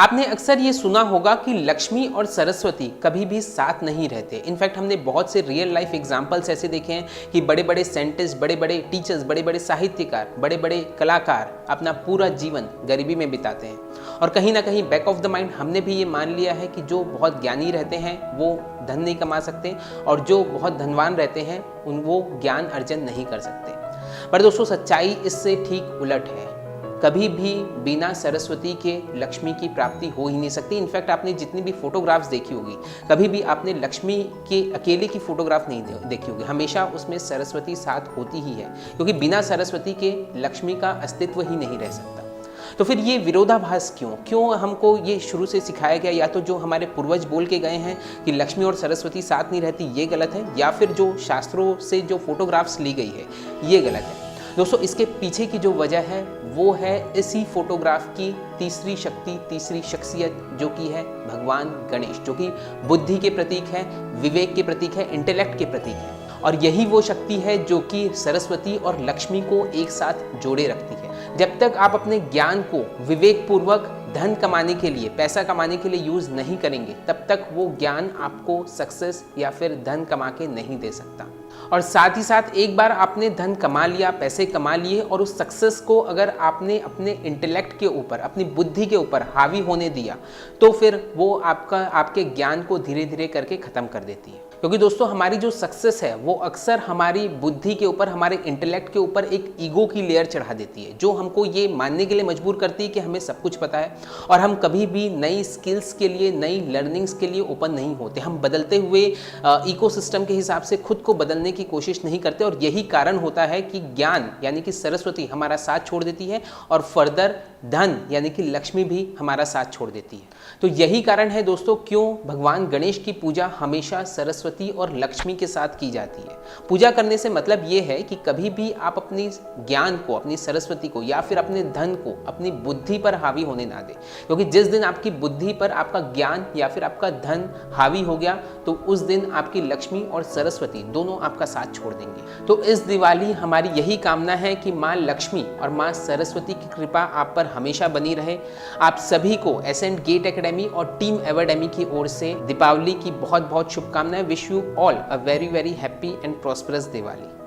आपने अक्सर ये सुना होगा कि लक्ष्मी और सरस्वती कभी भी साथ नहीं रहते। इनफैक्ट हमने बहुत से रियल लाइफ एग्जाम्पल्स ऐसे देखे हैं कि बड़े बड़े साइंटिस्ट, बड़े बड़े टीचर्स, बड़े बड़े साहित्यकार, बड़े बड़े कलाकार अपना पूरा जीवन गरीबी में बिताते हैं। और कहीं ना कहीं बैक ऑफ द माइंड हमने भी ये मान लिया है कि जो बहुत ज्ञानी रहते हैं वो धन नहीं कमा सकते और जो बहुत धनवान रहते हैं वो ज्ञान अर्जन नहीं कर सकते। पर दोस्तों सच्चाई इससे ठीक उलट है। कभी भी बिना सरस्वती के लक्ष्मी की प्राप्ति हो ही नहीं सकती। इनफैक्ट आपने जितनी भी फोटोग्राफ्स देखी होगी, कभी भी आपने लक्ष्मी के अकेले की फोटोग्राफ नहीं देखी होगी, हमेशा उसमें सरस्वती साथ होती ही है, क्योंकि बिना सरस्वती के लक्ष्मी का अस्तित्व ही नहीं रह सकता। तो फिर ये विरोधाभास क्यों हमको ये शुरू से सिखाया गया? या तो जो हमारे पूर्वज बोल के गए हैं कि लक्ष्मी और सरस्वती साथ नहीं रहती, ये गलत है, या फिर जो शास्त्रों से जो फोटोग्राफ्स ली गई है ये गलत है। दोस्तों इसके पीछे की जो वजह है वो है इसी फोटोग्राफ की तीसरी शक्ति, तीसरी शख्सियत, जो कि है भगवान गणेश, जो कि बुद्धि के प्रतीक है, विवेक के प्रतीक है, इंटेलेक्ट के प्रतीक है। और यही वो शक्ति है जो कि सरस्वती और लक्ष्मी को एक साथ जोड़े रखती है। जब तक आप अपने ज्ञान को विवेक पूर्वक धन कमाने के लिए, पैसा कमाने के लिए यूज नहीं करेंगे, तब तक वो ज्ञान आपको सक्सेस या फिर धन कमा के नहीं दे सकता। और साथ ही साथ एक बार आपने धन कमा लिया, पैसे कमा लिए, और उस सक्सेस को अगर आपने अपने इंटेलेक्ट के ऊपर, अपनी बुद्धि के ऊपर हावी होने दिया, तो फिर वो आपके ज्ञान को धीरे धीरे करके खत्म कर देती है। क्योंकि दोस्तों हमारी जो सक्सेस है वो अक्सर हमारी बुद्धि के ऊपर, हमारे इंटेलेक्ट के ऊपर एक ईगो की लेयर चढ़ा देती है, जो हमको ये मानने के लिए मजबूर करती है कि हमें सब कुछ पता है और हम कभी भी नई स्किल्स के लिए, नई लर्निंग्स के लिए ओपन नहीं होते। हम बदलते हुए इकोसिस्टम के हिसाब से खुद को बदलने की कोशिश नहीं करते, और यही कारण होता है कि ज्ञान यानी कि सरस्वती हमारा साथ छोड़ देती है और फर्दर धन यानी कि लक्ष्मी भी हमारा साथ छोड़ देती है। तो यही कारण है दोस्तों क्यों भगवान गणेश की पूजा हमेशा सरस्वती और लक्ष्मी के साथ की जाती है। पूजा करने से मतलब ये है कि कभी भी आप अपनी ज्ञान को, अपनी सरस्वती को या फिर अपने धन को अपनी बुद्धि पर हावी होने ना दें, क्योंकि जिस दिन आपकी बुद्धि पर आपका ज्ञान या फिर आपका धन हावी हो गया तो उस दिन आपकी लक्ष्मी और सरस्वती दोनों आपका साथ छोड़ देंगे। तो इस दिवाली हमारी यही कामना है कि माँ लक्ष्मी और माँ सरस्वती की कृपा आप पर हमेशा बनी रहे। आप सभी को एसेंट गेट एकेडमी और टीम एवेडेमी की ओर से दीपावली की बहुत बहुत शुभकामनाएं। Wish you all a very very happy and prosperous Diwali.